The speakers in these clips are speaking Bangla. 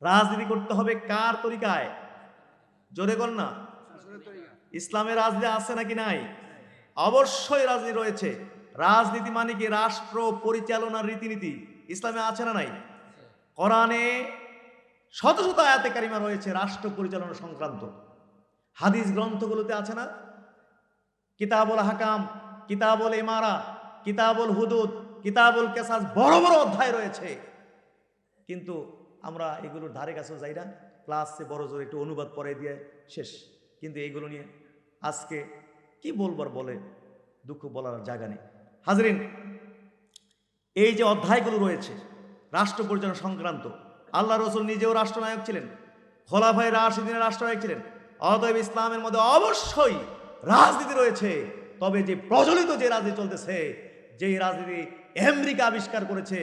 রাজনীতি করতে হবে কার তরিকায়? জোরে কর না। ইসলামের রাজনীতি আছে নাকি নাই? অবশ্যই রাজনীতি রয়েছে। রাজনীতি মানে কি? রাষ্ট্র পরিচালনার রীতিনীতি ইসলামে আছে না নাই? কোরআনে শত শত আয়াতে কারিমা রয়েছে রাষ্ট্র পরিচালনা সংক্রান্ত। হাদিস গ্রন্থগুলোতে আছে না? কিতাবুল হাকাম, কিতাবুল ইমারা, কিতাবুল হুদুদ, কিতাবুল কেসাস, বড় বড় অধ্যায় রয়েছে। কিন্তু আমরা এগুলোর ধারে কাছেও যাই না। ক্লাসে বড় জোর একটু অনুবাদ পরে দিয়ে শেষ। কিন্তু এইগুলো নিয়ে আজকে কি বলবার বলে দুঃখ বলার জায়গা নেই। হাজরিন, এই যে অধ্যায়গুলো রয়েছে রাষ্ট্র পরিচালনা সংক্রান্ত, আল্লাহ রসুল নিজেও রাষ্ট্রনায়ক ছিলেন, খোলাফায়ে রাশিদিনের রাষ্ট্রনায়ক ছিলেন। অতএব ইসলামের মধ্যে অবশ্যই রাজনীতি রয়েছে। তবে যে প্রচলিত যে রাজনীতি চলতেছে, যে রাজনীতি আমেরিকা আবিষ্কার করেছে,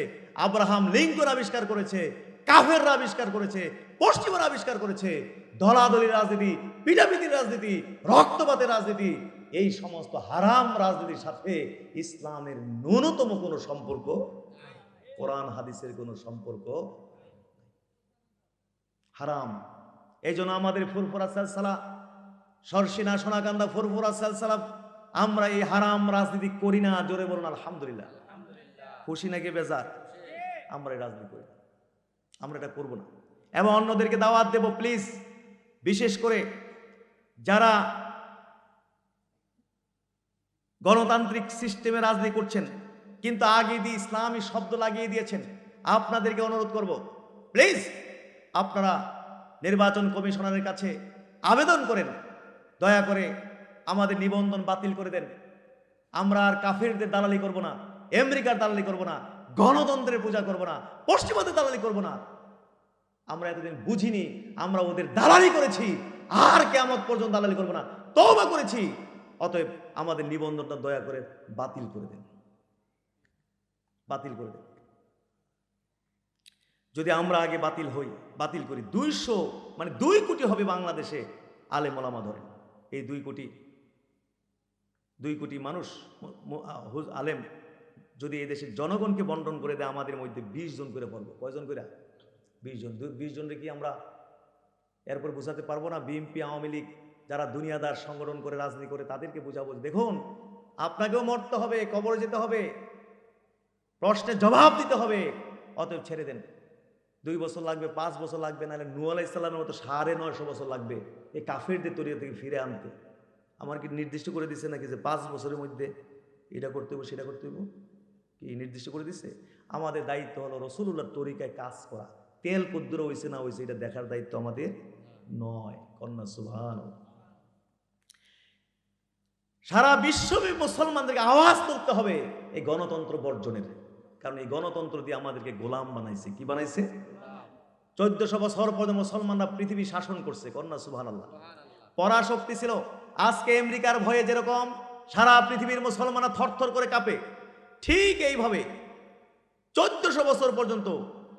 আব্রাহাম লিঙ্কন আবিষ্কার করেছে, কাফেররা আবিষ্কার করেছে, পশ্চিমরা আবিষ্কার করেছে, দলাদলির রাজনীতি, পিটাপিটির রাজনীতি, রক্তপাতের রাজনীতি, এই সমস্ত হারাম রাজনীতির সাথে ইসলামের ন্যূনতম কোনো সম্পর্ক, কোরআন হাদিসের কোনো সম্পর্ক হারাম। এই জন্য আমাদের ফুরফুরা সালসালা, সরসিনা সোনাকান্দা ফুরফুরা সালসালা, আমরা এই হারাম রাজনীতি করি না। জোরে বলুন আলহামদুলিল্লাহ। খুশি নাকি বেজার? আমরা এই রাজনীতি করি না, আমরা এটা করব না। এবং অন্যদেরকে দাওয়াত দেব, প্লিজ, বিশেষ করে যারা গণতান্ত্রিক সিস্টেমে রাজনীতি করছেন কিন্তু আগে দিয়ে ইসলামী শব্দ লাগিয়ে দিয়েছেন, আপনাদেরকে অনুরোধ করব, প্লিজ আপনারা নির্বাচন কমিশনারের কাছে আবেদন করেন, দয়া করে আমাদের নিবন্ধন বাতিল করে দেন। আমরা আর কাফেরদের দালালি করব না, আমেরিকার দালালি করব না, গণতন্ত্রের পূজা করব না, পশ্চিমাদের দালালি করব না। আমরা এতদিন বুঝিনি, আমরা ওদের দালালি করেছি, আর কিয়ামত পর্যন্ত দালালি করব না, তওবা করেছি। অতএব আমাদের নিবন্ধনটা দয়া করে বাতিল করে দেন, বাতিল করে দেন। যদি আমরা আগে বাতিল করি, 2 কোটি হবে বাংলাদেশে আলেম ওলামা ধরেন। এই 2 কোটি মানুষ আলেম যদি এই দেশের জনগণকে বন্টন করে দেয়, আমাদের মধ্যে 20 জন করে পড়বো। কয়জন করে? 20 জন। 20 জনকে কি আমরা এরপর বোঝাতে পারবো না? বিএনপি, আওয়ামী লীগ যারা দুনিয়াদার সংগঠন করে রাজনীতি করে তাদেরকে বোঝাবো, দেখুন আপনাকেও মরতে হবে, কবরে যেতে হবে, প্রশ্নের জবাব দিতে হবে। অতএব ছেড়ে দেন। 2 বছর লাগবে, 5 বছর লাগবে, নাহলে নূহ আলাইহিস সালামের মতো 950 বছর লাগবে এই কাফেরদের তরিকা থেকে ফিরে আনতে। আমার কি নির্দিষ্ট করে দিচ্ছে নাকি যে 5 বছরের মধ্যে এটা করতে হবে সেটা করতে হবে? কি নির্দিষ্ট করে দিচ্ছে? আমাদের দায়িত্ব হলো রাসূলুল্লাহর তরিকায় কাজ করা। তেল কদ্দুর হয়েছে না হয়েছে এটা দেখার দায়িত্ব আমাদের নয়। কন্যা সুবহানাল্লাহ। সারা বিশ্বব্যাপী মুসলমানদেরকে আওয়াজ তুলতে হবে এই গণতন্ত্র বর্জনের। কারণ এই গণতন্ত্র দিয়ে আমাদেরকে গোলাম বানাইছে। কি বানাইছে? 1400 বছর পর্যন্ত মুসলমানরা পৃথিবী শাসন করছে। কন্যা সুবহানাল্লাহ। পরাশক্তি ছিল। আজকে আমেরিকার ভয়ে যেরকম সারা পৃথিবীর মুসলমানরা থরথর করে কাঁপে, ঠিক এইভাবে 1400 বছর পর্যন্ত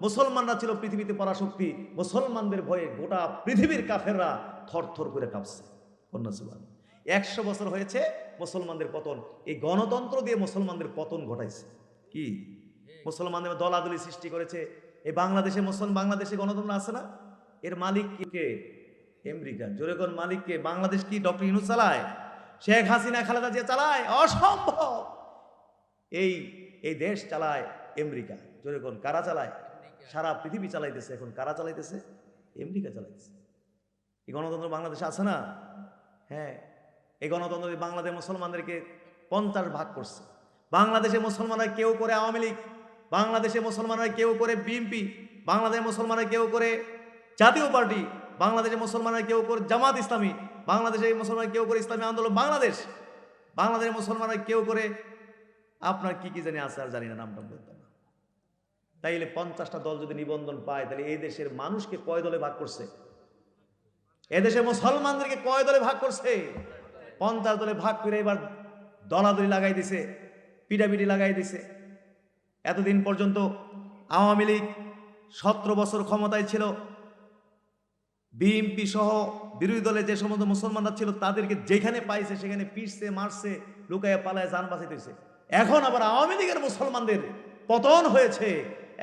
মুসলমানরা ছিল পৃথিবীতে পরাশক্তি। মুসলমানদের ভয়ে গোটা পৃথিবীর কাফেররা থরথর করে কাঁপছে। কন্যা সুবহানাল্লাহ। 100 বছর হয়েছে মুসলমানদের পতন। এই গণতন্ত্র দিয়ে মুসলমানদের পতন ঘটাইছে। কি? মুসলমানদের দলাদলি সৃষ্টি করেছে। এই বাংলাদেশে গণতন্ত্র আছে না? এর মালিক কে? আমেরিকা। জোরে কোন মালিক কে? বাংলাদেশ কি ডক্টর ইউনূস চালায়? শেখ হাসিনা, খালেদা জিয়া চালায়? অসম্ভব। এই দেশ চালায় আমেরিকা। জোরে কোন কারা চালায়? সারা পৃথিবী চালাইতেছে। এখন কারা চালাইতেছে? আমেরিকা চালাইতেছে। এই গণতন্ত্র বাংলাদেশে আছে না? হ্যাঁ, এই গণতন্ত্র বাংলাদেশ মুসলমানদেরকে 50 ভাগ করছে। বাংলাদেশে মুসলমানরা কেউ করে আওয়ামী লীগ, বাংলাদেশে মুসলমানরা কেউ করে বিএনপি, বাংলাদেশের মুসলমানরা কেউ করে জাতীয় পার্টি, বাংলাদেশের মুসলমানরা কেউ করে জামাত ইসলামী, বাংলাদেশের মুসলমানরা কেউ করে ইসলামী আন্দোলন বাংলাদেশ, বাংলাদেশের মুসলমানরা কেউ করে আপনার কি জানি আছে, আর জানি না, নামটা বলতাম না। তাইলে 50টা দল যদি নিবন্ধন পায়, তাহলে এই দেশের মানুষকে কয় দলে ভাগ করছে? এদেশের মুসলমানদেরকে কয় দলে ভাগ করছে? 50 দলে ভাগ করে এবার দলাদলি লাগাই দিছে, পিটাপিটি লাগাই দিছে। এতদিন পর্যন্ত আওয়ামী লীগ 17 বছর ক্ষমতায় ছিল। বিএনপি সহ বিরোধী দলে যে সমস্ত মুসলমানরা ছিল তাদেরকে যেখানে পাইছে সেখানে পিষছে, মারছে, লুকাইয়া পালায় জান বাঁচাইতেছে। এখন আবার আওয়ামী লীগের মুসলমানদের পতন হয়েছে।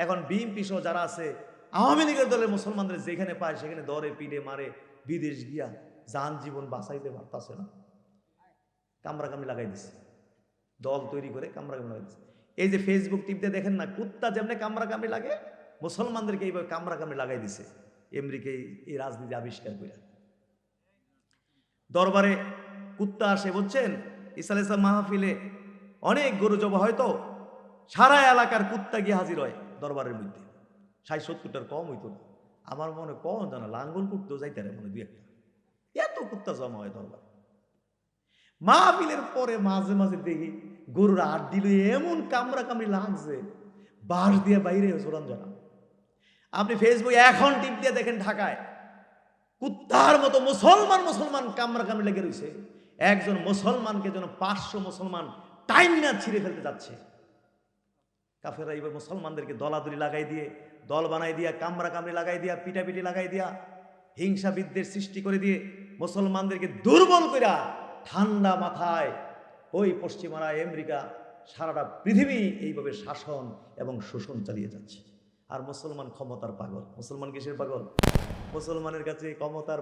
এখন বিএনপি সহ যারা আছে আওয়ামী লীগের দলের মুসলমানদের যেখানে পায় সেখানে দরে পিড়ে মারে, বিদেশ গিয়া যান জীবন বাঁচাইতে পারতাছে না, কামড়াকামড়ি লাগাই দিছে, দল তৈরি করে কামড়াকামড়ি লাগাই দিছে। এই যে ফেসবুক টিপতে দেখেন না, কুত্তা যেমনি কামড়াকামড়ি লাগে, মুসলমানদেরকে এইভাবে কামড়াকামড়ি লাগাই দিছে আমেরিকা এই রাজনীতি আবিষ্কার করে। দরবারে কুত্তা আসে, বুঝছেন, ঈসা আলাইহিস সালাম মাহফিলে অনেক গরু জবা হয়তো, সারা এলাকার কুত্তা গিয়ে হাজির হয় দরবারের মধ্যে, ৬০-৭০টার কম হইতো না, আমার মনে কম জানা লাঙ্গল করতেও যাইতে মনে দুই একটা, এত কুত্তা জমা হয় দরবার। মাহফিলের পরে মাঝে মাঝে দেখি গরুর আট দিল এমন কামড়া কামড়ি লাগছে, বাঁশ দিয়ে বাইরে জোরান জোরা। আপনি ফেসবুকে এখন টিপ দিয়ে দেখেন ঢাকায় কুত্তার মতো মুসলমান কামড়া কামড়ি লেগে রয়েছে। একজন মুসলমানকে যেন 500 মুসলমান টাইম না ছিঁড়ে ফেলতে যাচ্ছে। কাফেররা এইভাবে মুসলমানদেরকে দলাদলি লাগাই দিয়ে, দল বানাই দিয়া, কামড়া কামড়ি লাগাই দিয়া, পিটাপিটি লাগাই দিয়া, হিংসা বিদ্বেষ সৃষ্টি করে দিয়ে মুসলমানদেরকে দুর্বল কইরা ঠান্ডা মাথায় ওই পশ্চিমারা আমেরিকা সারাটা পৃথিবী এইভাবে শাসন এবং শোষণ চালিয়ে যাচ্ছে। আর মুসলমান ক্ষমতার পাগল। মুসলমান কিসের পাগল? মুসলমানের কাছে ক্ষমতার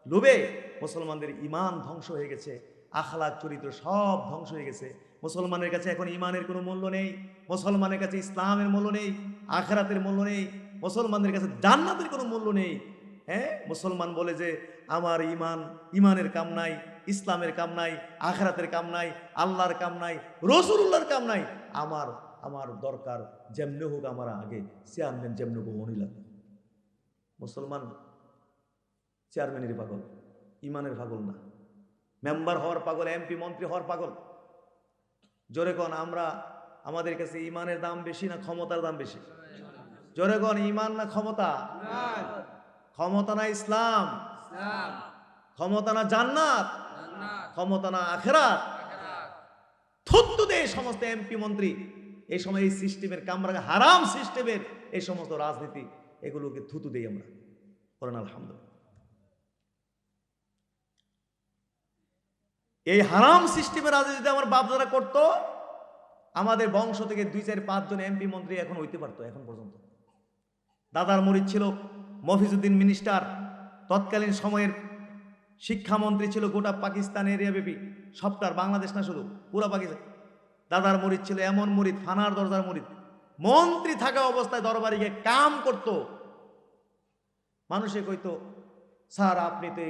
লোভে মুসলমানদের ঈমান ধ্বংস হয়ে গেছে, আখলাক চরিত্র সব ধ্বংস হয়ে গেছে। মুসলমানের কাছে এখন ঈমানের কোনো মূল্য নেই, মুসলমানের কাছে ইসলামের মূল্য নেই, আখিরাতের মূল্য নেই, মুসলমানদের কাছে জান্নাতের কোনো মূল্য নেই। হ্যাঁ, মুসলমান বলে যে আমার ঈমানের কাম নাই, ইসলামের কাম নাই, আখিরাতের কাম নাই, আল্লাহর কাম নাই, রাসূলুল্লাহর কাম নাই, আমার দরকার যেমনি হোক আমার আগে চেয়ারম্যান যেমনি হোক উনি লাগবে। মুসলমান চেয়ারম্যানের পাগল, ঈমানের পাগল না। মেম্বার হওয়ার পাগল, এমপি মন্ত্রী হওয়ার পাগল। জোরে কোন, আমাদের কাছে ঈমানের দাম বেশি না ক্ষমতার দাম বেশি? জোরে কোন, ঈমান না ক্ষমতা? ক্ষমতা না ইসলাম, ক্ষমতা না জান্নাত, ক্ষমতা না আখিরাত। থুতু দে সমস্ত এমপি মন্ত্রী, এই সময় এই সিস্টেমের কামরা, হারাম সিস্টেমের এই সমস্ত রাজনীতি, এগুলোকে থুতু দেই আমরা। করেন আলহামদুলিল্লাহ। এই হারাম সিস্টেমের রাজনীতি আমার বাপ যারা করতো, আমাদের বংশ থেকে 2-4-5 জন এমপি মন্ত্রী এখন হইতে পারতো এখন পর্যন্ত। দাদার মুরিদ ছিল মফিজউদ্দিন মিনিস্টার, তৎকালীন সময়ের শিক্ষামন্ত্রী ছিল গোটা পাকিস্তান এরিয়া ব্যাপী, সবটার, বাংলাদেশ না শুধু, পুরা পাকিস্তান। দাদার মুরিদ ছিল এমন মুরিদ, ফানার দরজার মুরিদ, মন্ত্রী থাকা অবস্থায় দরবারে গিয়ে কাম করত। মানুষে কইতো স্যার আপনি তো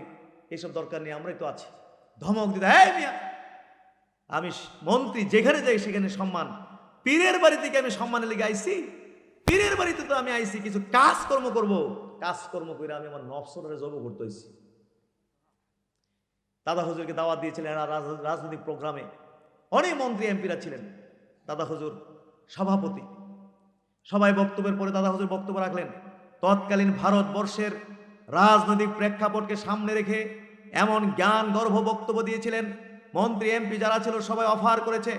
এইসব দরকার নেই, আমরাই তো আছি। ধমক দিত, হ্যাঁ মিয়া, আমি মন্ত্রী, যেখানে যাই সেখানে সম্মান। পীরের বাড়ি থেকে আমি সম্মানের লেগে আইছি, পীরের বাড়িতে তো আমি আইছি কিছু কাজকর্ম করব, কাজকর্ম করে আমি আমার নফসরে জব করতে হইছি। দাদা হুজুরকে দাওয়াত দিয়েছিলেন রাজনৈতিক প্রোগ্রামে, অনেক মন্ত্রী এমপিরা ছিলেন, দাদা হুজুর সভাপতি। সবাই বক্তব্যের পরে দাদা হুজুর বক্তব্য রাখলেন। তৎকালীন ভারতবর্ষের রাজনৈতিক প্রেক্ষাপটকে সামনে রেখে এমন জ্ঞান গর্ভ বক্তব্য দিয়েছিলেন, মন্ত্রী এমপি যারা ছিল সবাই অফার করেছে,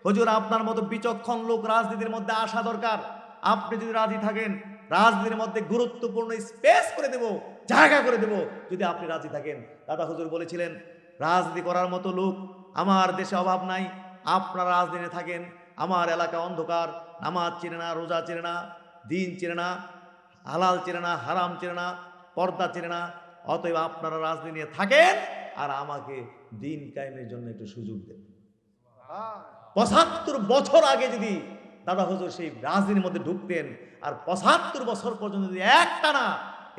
হুজুর আপনার মতো বিচক্ষণ লোক রাজনীতির মধ্যে আসা দরকার, আপনি যদি রাজি থাকেন রাজনীতির মধ্যে গুরুত্বপূর্ণ স্পেস করে দেব, জায়গা করে দেব, যদি আপনি রাজি থাকেন। দাদা হুজুর বলেছিলেন রাজনীতি করার মতো লোক আমার দেশে অভাব নাই, আপনারা রাজনীতি থাকেন, আমার এলাকা অন্ধকার, নামাজ চেনে না, রোজা চেনে না, দিন চেনে না, হালাল চেনে না, হারাম চেনে না, পর্দা চেনে না, অতএব আপনারা রাজনীতি নিয়ে থাকেন আর আমাকে দিন কায়েমের জন্য একটু সুযোগ দেন। 75 বছর আগে যদি দাদা হুজুর সেই রাজনীতির মধ্যে ঢুকতেন আর 75 বছর পর্যন্ত যদি একটানা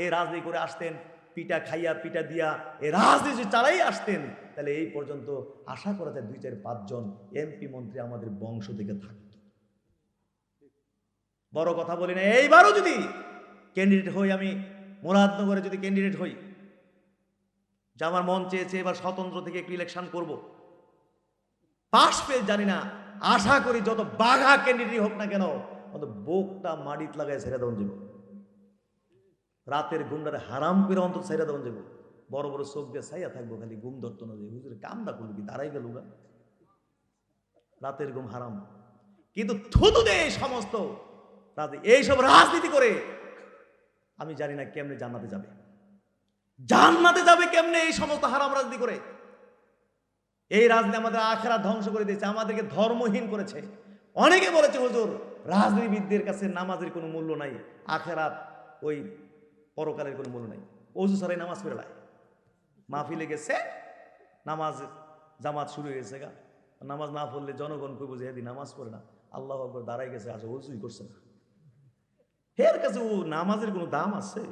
এই রাজনীতি করে আসতেন, পিটা খাইয়া পিটা দিয়া এই রাজনীতি চালাই আসতেন, তাহলে এই পর্যন্ত আশা করা যায় 2-4-5 জন এমপি মন্ত্রী আমাদের বংশ থেকে থাকত। বড় কথা বলি না, এইবারও যদি ক্যান্ডিডেট হই, আমি মুরাদনগরে যদি ক্যান্ডিডেট হই, যে আমার মন চেয়েছে এবার স্বতন্ত্র থেকে একটু ইলেকশন করব, পাশ পেয়ে জানি না, আশা করি যত বাঘা ক্যান্ডিডেট হোক না কেন, অত বুকটা মাটিতে লাগায় ছেড়ে দেওয়া যাব, রাতের গুন্ডারে হারাম করে অন্তত ছেড়ে দেওয়া যাব, বড় বড় চোখ দিয়ে ছাইয়া থাকবো, খালি ঘুম ধরতো না যে হুজুর কামটা করলো কি, দাঁড়াই গেল গা, রাতের ঘুম হারাম। কিন্তু থুতু দেয় সমস্ত এইসব রাজনীতি করে, আমি জানি না কেমনে জান্নাতে যাবে, জান্নাতে যাবে কেমনে এই সমস্ত হারাম রাজনীতি করে। এই রাজনীতি আমাদের আখিরাত ধ্বংস করে দিয়েছে, আমাদেরকে ধর্মহীন করেছে। অনেকে বলেছে হুজুর রাজনীতিবিদদের কাছে নামাজের কোনো মূল্য নাই, আখিরাত ওই পরকালের কোনো মূল্য নাই। অজু ছাড়াই নামাজ পড়ে লাই, মাহফিলে গেছে, নামাজ জামাত শুরু হয়ে গেছে গা, নামাজ না পড়লে জনগণ কই বুঝে এদি নামাজ পড়ে না, আল্লাহ আকবার দাঁড়াই গেছে, আচ্ছা অজুই করছে না। এর কাছে ও নামাজের কোনো দাম আছে?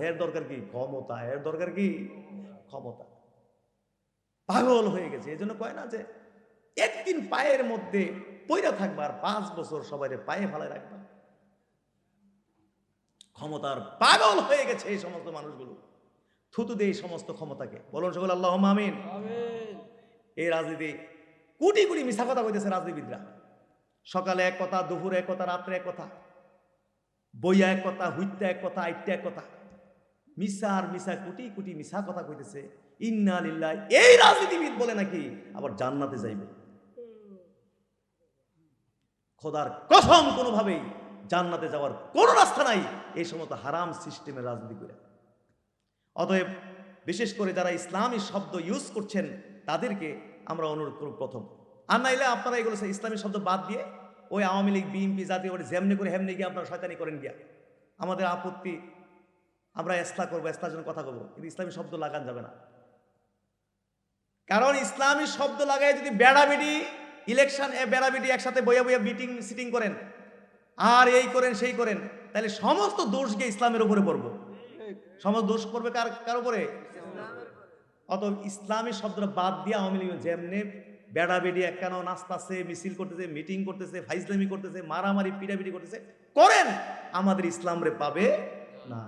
এর দরকার কি ক্ষমতা, এর দরকার কি ক্ষমতা। পাগল হয়ে গেছে। এই জন্য কয় না যে একদিন পায়ের মধ্যে পইরা থাকবা আর 5 বছর সবাই পায়ে ফেলায় রাখবা। ক্ষমতার পাগল হয়ে গেছে এই সমস্ত মানুষগুলো, থুতু দিয়ে এই সমস্ত ক্ষমতাকে। বলুন সকল আল্লাহুম্মা আমিন। এই রাজনীতি কোটি কোটি মিথ্যা কথা কইতেছে রাজনীতিবিদরা। সকালে এক কথা, দুপুরে এক কথা, রাত্রে এক কথা, বইয়া এক কথা, হুইত্যা এক কথা, আইত্যা এক কথা, মিশা আর মিশা কোটি কোটি মিশা কথা কইতেছে। ইন্না লিল্লাহি। এই রাজনীতিবিদ বলে নাকি আবার জান্নাতে যাইবে। খোদার কসম, কোনোভাবেই জান্নাতে যাওয়ার কোনো রাস্তা নাই এই সমস্ত হারাম সিস্টেমের রাজনীতি করে। অতএব বিশেষ করে যারা ইসলামী শব্দ ইউজ করছেন তাদেরকে আমরা অনুরোধ করব, প্রথম আর নাইলে আপনারা এগুলো ইসলামী শব্দ বাদ দিয়ে ওই আওয়ামী লীগ, বিএনপি, জাতীয় পার্টি যেমনি করে হেমনি গিয়ে আপনারা শয়তানি করেন গিয়া। আমাদের আপত্তি, আমরা এসলা করবো, এসলার জন্য কথা বলবো, কিন্তু ইসলামী শব্দ লাগান যাবে না। কারণ ইসলামী শব্দ লাগাই যদি বেড়াবেড়ি ইলেকশন বেড়াবেড়ি একসাথে বইয়া বইয়া মিটিং সিটিং করেন আর এই করেন সেই করেন, তাহলে সমস্ত দোষ গিয়ে ইসলামের উপরে পড়বো। সমস্ত দোষ পড়বে কার উপরে? অত ইসলামী শব্দটা বাদ দিয়ে আওয়ামী লীগ যেমনি বেড়াবেড়ি একখানো নাচতাছে, মিছিল করতেছে, মিটিং করতেছে, ফাইজলামি করতেছে, মারামারি পিটাপিটি করতেছে করেন, আমাদের ইসলাম রে পাবে না।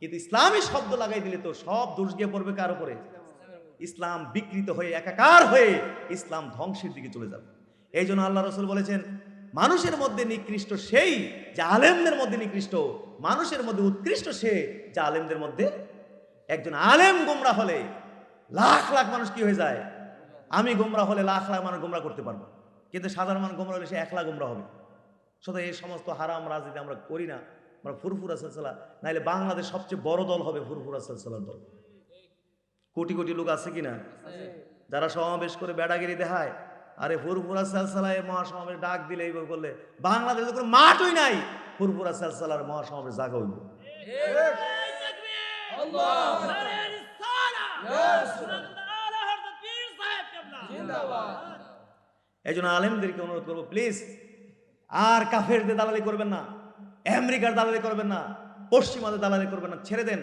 কিন্তু ইসলামী শব্দ লাগাই দিলে তো সব দোষ গিয়ে পড়বে কার উপরে? ইসলাম বিকৃত হয়ে একাকার হয়ে ইসলাম ধ্বংসের দিকে চলে যাবে। এই জন্য আল্লাহ রাসূল বলেছেন, মানুষের মধ্যে নিকৃষ্ট সেই যে আলেমদের মধ্যে নিকৃষ্ট, মানুষের মধ্যে উৎকৃষ্ট সে যে আলেমদের মধ্যে। একজন আলেম গোমরা হলে লাখ লাখ মানুষ কি হয়ে যায়? আমি গোমরা হলে লাখ লাখ মানুষ গোমরা করতে পারবো, কিন্তু সাধারণ মানুষ গোমরা হলে সে একলা গোমরা হবে। শুধু এই সমস্ত হারাম রাজনীতি আমরা করি না, আমরা ফুরফুরা সিলসিলা, নাইলে বাংলাদেশ সবচেয়ে বড় দল হবে ফুরফুরা সিলসিলার দল। কোটি কোটি লোক আছে কিনা যারা সমাবেশ করে বেড়াগিরি দেখায়। আরে ফুরফুরা সিলসিলায় মহাসমাবেশ ডাক দিলে এইভাবে করলে বাংলাদেশে কোনো মাঠই নাই, ফুরফুরা সিলসিলার মহাসমাবেশ জায়গা হইব। এই জন্য আলেমদেরকে অনুরোধ করবো, প্লিজ আর কাফেরদের দালালি করবেন না, আমেরিকার দালালি করবেন না, পশ্চিমাদের দালালি করবেন না, ছেড়ে দেন।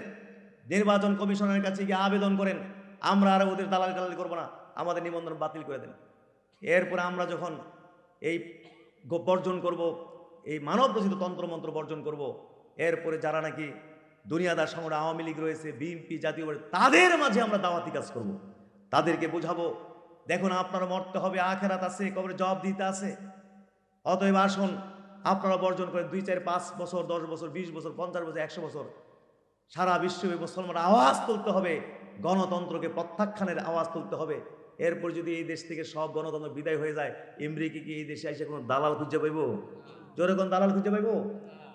নির্বাচন কমিশনের কাছে গিয়ে আবেদন করেন, আমরা আর ওদের দালালি টালালি করবো না, আমাদের নিবন্ধন বাতিল করে দেন। এরপরে আমরা যখন এই বর্জন করব, এই মানব রচিত তন্ত্রমন্ত্র বর্জন করব, এরপরে যারা নাকি দুনিয়াদার সংগঠন আওয়ামী লীগ রয়েছে, বিএনপি, জাতীয় পার্টি, তাদের মাঝে আমরা দাওয়াতি কাজ করব, তাদেরকে বোঝাবো, দেখুন আপনারা মরতে হবে, আখেরাত আছে, কবরে জবাব দিতে আছে। অতএব আসুন আপনারা বর্জন করে 2, 4, 5 বছর, 10 বছর, 20 বছর, 50 বছর, 100 বছর সারা বিশ্বব্যাপী মুসলমান আওয়াজ তুলতে হবে, গণতন্ত্রকে প্রত্যাখ্যানের আওয়াজ তুলতে হবে। এরপর যদি এই দেশ থেকে সব গণতন্ত্র বিদায় হয়ে যায়, আমেরিকা কি এই দেশে এসে কোনো দালাল খুঁজে পাইব? জোরে কোন দালাল খুঁজে পাইব?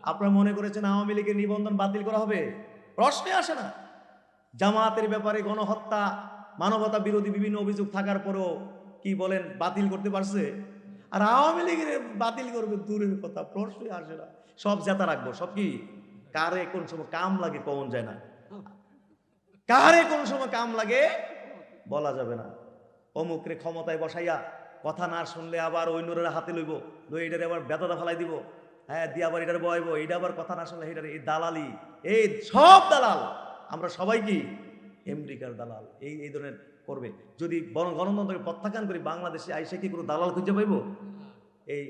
আপনারা মনে করেছেন আওয়ামী লীগের নিবন্ধন বাতিল করা হবে? প্রশ্নে আসে না। জামাতের ব্যাপারে গণহত্যা, মানবতা বিরোধী বিভিন্ন অভিযোগ থাকার পরেও কি বলেন বাতিল করতে পারছে? আর আওয়ামী লীগের বাতিল করবে দূরের কথা, প্রশ্নে আসে না। সব জেতা রাখবো, সব কি কারে কোন সময় কাম লাগে কমন যায় না, কারে কোন সময় কাম লাগে বলা যাবে না। অমুকরে ক্ষমতায় বসাইয়া কথা না শুনলে আবার ওই নুরের হাতে লইব, লই এটারে আবার বেতাদা ফেলাই দিব, হ্যাঁ দিয়ে আবার এটার বয়ব, এটা আবার কথা না শুনলে এটার, এই দালালি, এই সব দালাল আমরা সবাই কি আমেরিকার দালাল, এই ধরনের করবে। যদি গণতন্ত্রকে প্রত্যাখ্যান করি, বাংলাদেশে আইসে কি কোনো দালাল খুঁজে পাইব?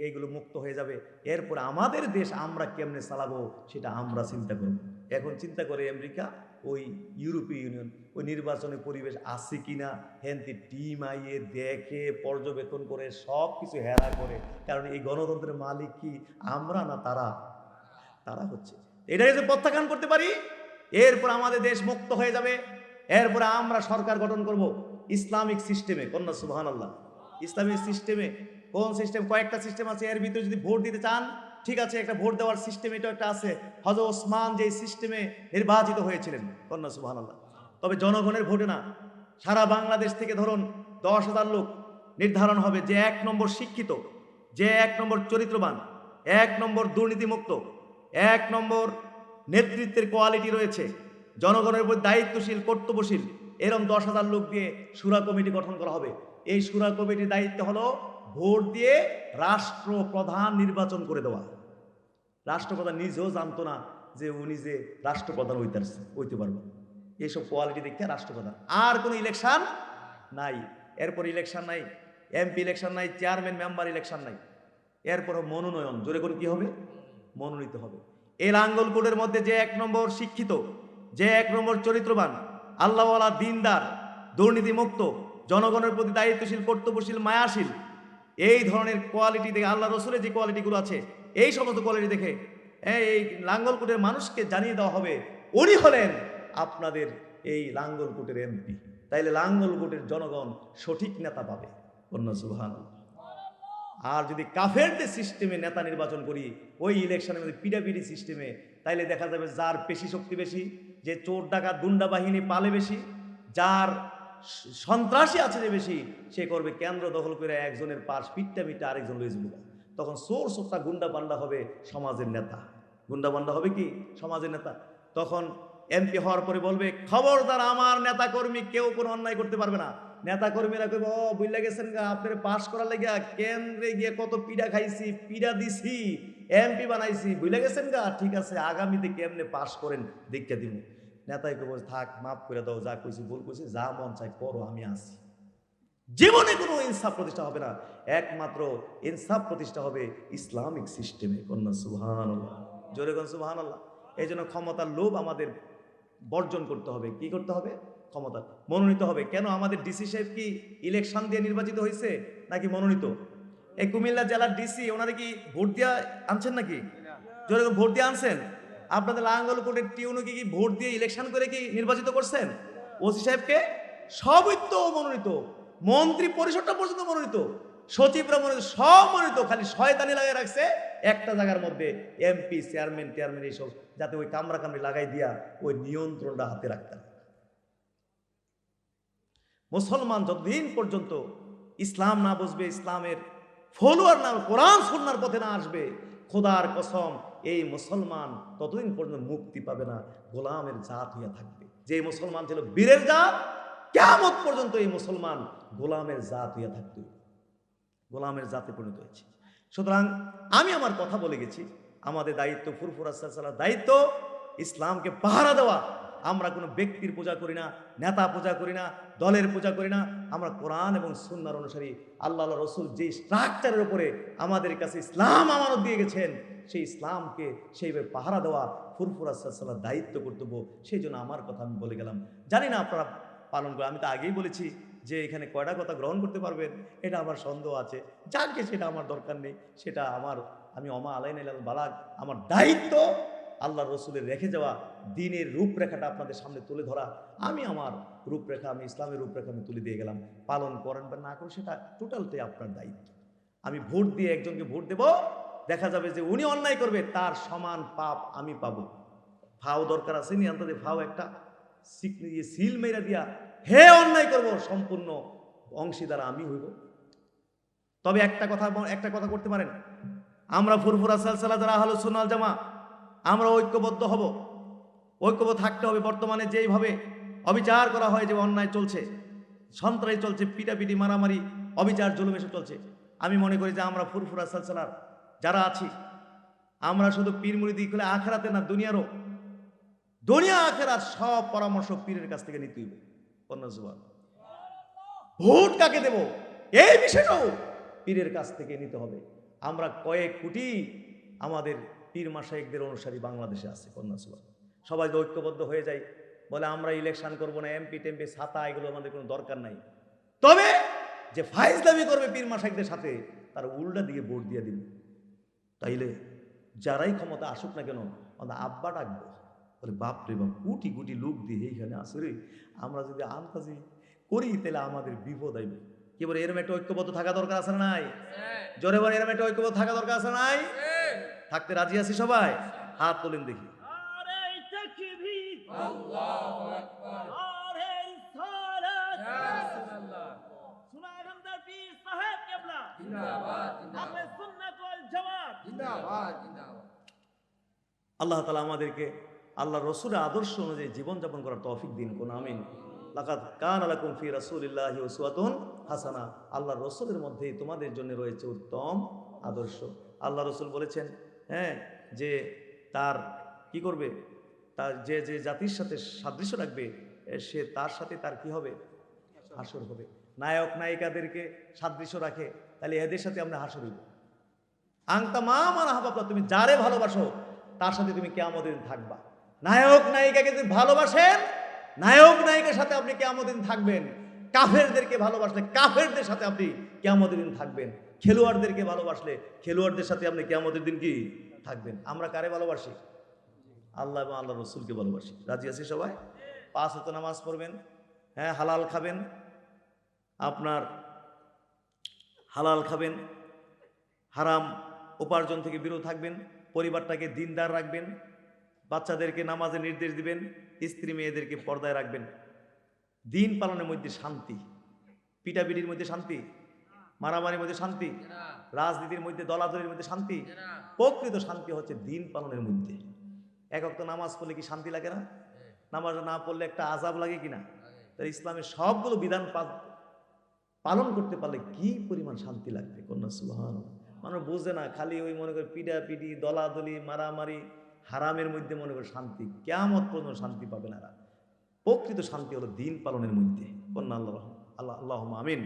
এইগুলো মুক্ত হয়ে যাবে। এরপর আমাদের দেশ আমরা কেমনে চালাবো সেটা আমরা চিন্তা করব। এখন চিন্তা করে আমেরিকা, ওই ইউরোপীয় ইউনিয়ন, ওই নির্বাচনের পরিবেশ আছে কিনা, হেনতি টিম আইয়ে দেখে, পর্যবেক্ষণ করে সব কিছু হেরা করে। কারণ এই গণতন্ত্রের মালিক কি আমরা না তারা হচ্ছে। এটা যদি প্রত্যাখ্যান করতে পারি, এরপর আমাদের দেশ মুক্ত হয়ে যাবে। এরপরে আমরা সরকার গঠন করব ইসলামিক সিস্টেমে। কন্যা সুবহানাল্লাহ। ইসলামিক সিস্টেমে কোন সিস্টেম? কয়েকটা সিস্টেম আছে, এর ভিতরে যদি ভোট দিতে চান ঠিক আছে, একটা ভোট দেওয়ার সিস্টেম এটা একটা আছে। হযরত ওসমান যে সিস্টেমে নির্বাচিত হয়েছিলেন, কন্যা সুবহানাল্লাহ, তবে জনগণের ভোটে না। সারা বাংলাদেশ থেকে ধরুন 10,000 লোক নির্ধারণ হবে, যে 1 নম্বর শিক্ষিত, যে 1 নম্বর চরিত্রবান, 1 নম্বর দুর্নীতিমুক্ত, 1 নম্বর নেতৃত্বের কোয়ালিটি রয়েছে, জনগণের উপর দায়িত্বশীল কর্তব্যশীল, এরকম 10,000 লোক দিয়ে শুরা কমিটি গঠন করা হবে। এই শুরা কমিটির দায়িত্ব হলো ভোট দিয়ে রাষ্ট্রপ্রধান নির্বাচন করে দেওয়া। রাষ্ট্রপ্রধান নিজেও জানতো না যে উনি যে রাষ্ট্রপ্রধান হইতে পারবে। এইসব কোয়ালিটি দেখে রাষ্ট্রপ্রধান। আর কোনো ইলেকশন নাই, এরপর ইলেকশন নাই, এমপি ইলেকশন নাই, চেয়ারম্যান মেম্বার ইলেকশন নাই, এরপর মনোনয়ন। জোরে করে কি হবে? মনোনীত হবে। এই লাঙ্গল কোটের মধ্যে যে 1 নম্বর শিক্ষিত, যে 1 নম্বর চরিত্রবান, আল্লাহওয়ালা, দিনদার, দুর্নীতিমুক্ত, জনগণের প্রতি দায়িত্বশীল কর্তব্যশীল মায়াশীল, এই ধরনের কোয়ালিটি দেখে, আল্লাহ রসুলের যে কোয়ালিটিগুলো আছে এই সমস্ত কোয়ালিটি দেখে এই লাঙ্গলকোটের মানুষকে জানিয়ে দেওয়া হবে উনি হলেন আপনাদের এই লাঙ্গলকোটের এমপি। তাইলে লাঙ্গলকোটের জনগণ সঠিক নেতা পাবে। সুবহানাল্লাহ। আর যদি কাফেরদের সিস্টেমে নেতা নির্বাচন করি, ওই ইলেকশনের মধ্যে পিডাপিডি সিস্টেমে, তাইলে দেখা যাবে যার পেশি শক্তি বেশি, যে চোর ডাকাত গুন্ডা বাহিনী পালে বেশি, যার সন্ত্রাসী আছে যে বেশি, সে করবে কেন্দ্র দখল করে একজনের পাশ পিটটা পিটটা আরেকজন লয়ে যাবে। তখন চোর চোরটা গুন্ডা বান্ডা হবে সমাজের নেতা, গুন্ডা বান্ডা হবে কি সমাজের নেতা। তখন এমপি হওয়ার পরে বলবে খবরদার আমার নেতা কর্মী কেউ কোনো অন্যায় করতে পারবে না। নেতা কর্মীরা কইব ও বুঝলা গেছেন গা, আপনার পাশ করার লাগিয়া কেন্দ্রে গিয়ে কত পিড়া খাইছি, পিড়া দিছি, এমপি বানাইছি, বুঝলা গেছেন গা, ঠিক আছে আগামীতে কেমনে পাশ করেন দেখা দিব। নেতাই কইব থাক মাফ করে দাও, যা কইছি ভুল কইছি, যা মন চাই করো, আমি আছি। জীবনে কোনো ইনসাফ প্রতিষ্ঠা হবে না, একমাত্র ইনসাফ প্রতিষ্ঠা হবে ইসলামিক সিস্টেমে। কন্যা সুবহানাল্লাহ, জোরে কোন সুবহানাল্লাহ। এই জন্য ক্ষমতার লোভ আমাদের বর্জন করতে হবে। কি করতে হবে? ক্ষমতা মনোনীত হবে। কেন আমাদের ডিসি সাহেব কি ইলেকশন দিয়ে নির্বাচিত হয়েছে নাকি মনোনীত? এই কুমিল্লা জেলার ডিসি ওনারা কি ভোট দিয়ে আনছেন নাকি? জোরে ভোট দিয়ে আনছেন? আপনাদের লাঙ্গলকোটের টিউনো কি ভোট দিয়ে ইলেকশন করে কি নির্বাচিত করছেন? ওসি সাহেবকে সবই তো মনোনীত, মন্ত্রী পরিষদটা পর্যন্ত মনোনীত, সচিবরা মনোনীত, সব মনোনীত। খালি শয়তানি লাগাই রাখছে একটা জায়গার মধ্যে এমপি চেয়ারম্যান টেয়ারম্যান এইসব, যাতে ওই কামরা কামড়ি লাগাই দিয়া ওই নিয়ন্ত্রণটা হাতে রাখতে। মুসলমান যতদিন পর্যন্ত ইসলাম না বুঝবে, ইসলামের ফলোয়ার না, কোরআন সুন্নাহর পথে না আসবে, খোদার কসম এই মুসলমান ততদিন পর্যন্ত মুক্তি পাবে না, গোলামের জাত হইয়া থাকবে। যে মুসলমান ছিল বীরের জাত, কিয়ামত পর্যন্ত এই মুসলমান গোলামের জাত হইয়া থাকবে, গোলামের জাতে পরিণত হয়েছে। সুতরাং আমি আমার কথা বলে গেছি, আমাদের দায়িত্ব, ফুরফুরা সাল্লাল্লাহু দায়িত্ব ইসলামকে পাহারা দেওয়া। আমরা কোনো ব্যক্তির পূজা করি না, নেতা পূজা করি না, দলের পূজা করি না। আমরা কোরআন এবং সুন্নাহর অনুসারী, আল্লাহ রসুল যে স্ট্রাকচারের উপরে আমাদের কাছে ইসলাম আমানত দিয়ে গেছেন, সেই ইসলামকে সেইভাবে পাহারা দেওয়া ফুরফুরা সাল্লাল্লাহু দায়িত্ব কর্তব্য। সেই জন্য আমার কথা আমি বলে গেলাম, জানি না আপনারা পালন করে। আমি তো আগেই বলেছি যে এখানে কয়টা কথা গ্রহণ করতে পারবেন এটা আমার সন্দেহ আছে। যাকে সেটা আমার দরকার নেই, সেটা আমি অমা আলাইনা ইল্লাল বালাগ, আমার দায়িত্ব আল্লাহ রসুলের রেখে যাওয়া দ্বীনের রূপরেখাটা আপনাদের সামনে তুলে ধরা। আমি আমার রূপরেখা, আমি ইসলামের রূপরেখা আমি তুলে দিয়ে গেলাম। পালন করেন বা না করেন সেটা টোটালটাই আপনার দায়িত্ব। আমি ভোট দিয়ে একজনকে ভোট দেব, দেখা যাবে যে উনি অন্যায় করবে, তার সমান পাপ আমি পাবো। ফাও দরকার আছে নি আন্তদের, ফাও একটা সিল মেরা দিয়া হে অন্যায় করব, সম্পূর্ণ অংশীদার আমি হইব। তবে একটা কথা করতে পারেন, আমরা ফুরফুরা সালসালা যারা আহলুস সুন্নাহ ওয়াল জামাত, আমরা ঐক্যবদ্ধ হব, ঐক্যবদ্ধ থাকতে হবে। বর্তমানে যেইভাবে অবিচার করা হয়, যে অন্যায় চলছে, সন্ত্রাস চলছে, পিটাপিটি মারামারি অবিচার জুলুম এসব চলছে, আমি মনে করি যে আমরা ফুরফুরা সালসালার যারা আছি, আমরা শুধু পীর মুরিদি খুলে আখেরাতে না, দুনিয়া আখেরাত সব পরামর্শ পীরের কাছ থেকে নিতে হইবে। ভোট কাকে দেব এই বিষয়টাও পীরের কাছ থেকে নিতে হবে। আমরা কয়েক কোটি আমাদের পীর মাশায়েখদের অনুসারী বাংলাদেশে আছে। সবাই ঐক্যবদ্ধ হয়ে যায়, বলে আমরা ইলেকশন করব না, এমপি টেমপি ছাতা এগুলো আমাদের কোনো দরকার নাই। তবে যে ফাইজলামি করবে পীর মাশায়েখদের সাথে, তার উল্টা দিকে ভোট দিয়ে দিন। তাইলে যারাই ক্ষমতা আসুক না কেন, আমরা আব্বা ডাকবো, বলে বাপরে বাপ কোটি কোটি লোক দিয়ে এইখানে আসে, আমরা যদি আন্তাজি করি তাহলে আমাদের বিপদ আইবে। কি বলে, এরম একটা ঐক্যবদ্ধ থাকা দরকার আছে না নাই? জোরে বলে, এরম একটা ঐক্যবদ্ধ থাকা দরকার আছে নাই? থাকতে রাজি আছি সবাই? হাত তোলেন দেখি। আল্লাহ তাআলা আমাদেরকে আল্লাহ রসুলের আদর্শ অনুযায়ী জীবনযাপন করার তৌফিক দিন কোন আমিন। লাকাদ কানা লাকুম ফি রাসূলিল্লাহি উসওয়াতুন হাসানা, আল্লাহ রসুলের মধ্যেই তোমাদের জন্য রয়েছে উত্তম আদর্শ। আল্লাহ রসুল বলেছেন, হ্যাঁ, যে তার কি করবে, তার যে যে জাতির সাথে সাদৃশ্য রাখবে সে তার সাথে তার কি হবে, হাসর হবে। নায়ক নায়িকাদেরকে সাদৃশ্য রাখে, তাহলে এদের সাথে আমরা হাসর হইব। আংতা মা মানা হাবাবলা, তুমি যারে ভালোবাসো তার সাথে তুমি কিয়ামতের দিন থাকবা। নায়ক নায়িকাকে যদি ভালোবাসেন, নায়ক নায়িকার সাথে আপনি কিয়ামতের দিন থাকবেন। কাফেরদেরকে ভালোবাসলে কাফেরদের সাথে আপনি কিয়ামতের দিন থাকবেন। খেলোয়াড়দেরকে ভালোবাসলে খেলোয়াড়দের সাথে আপনি কিয়ামতের দিন কি থাকবেন। আমরা কারে ভালোবাসি? আল্লাহ এবং আল্লাহ রসুলকে ভালোবাসি। রাজি আছি সবাই? 5 ওয়াক্ত নামাজ পড়বেন, হ্যাঁ, হালাল খাবেন, আপনার হালাল খাবেন, হারাম উপার্জন থেকে বিরত থাকবেন, পরিবারটাকে দিনদার রাখবেন, বাচ্চাদেরকে নামাজের নির্দেশ দিবেন, স্ত্রী মেয়েদেরকে পর্দায় রাখবেন। দিন পালনের মধ্যে শান্তি, পিটাপিটির মধ্যে শান্তি, মারামারির মধ্যে শান্তি, রাজনীতির মধ্যে দলাদলির মধ্যে শান্তি। প্রকৃত শান্তি হচ্ছে দিন পালনের মধ্যে। এক ওয়াক্ত নামাজ পড়লে কি শান্তি লাগে না? নামাজ না পড়লে একটা আযাব লাগে কিনা? তাই ইসলামের সবগুলো বিধান পালন করতে পারলে কি পরিমাণ শান্তি লাগবে, কন্যা সুবহানাল্লাহ। মানুষ বুঝে না, খালি ওই মনে করে পিটাপিটি দলাদলি মারামারি হারামের মধ্যে মনে করে শান্তি, কিয়ামত পর্যন্ত শান্তি পাবে না। প্রকৃত শান্তি হলো দিন পালনের মধ্যে। কন্যা আল্লাহ আল্লাহ আল্লাহুম্মা আমিন।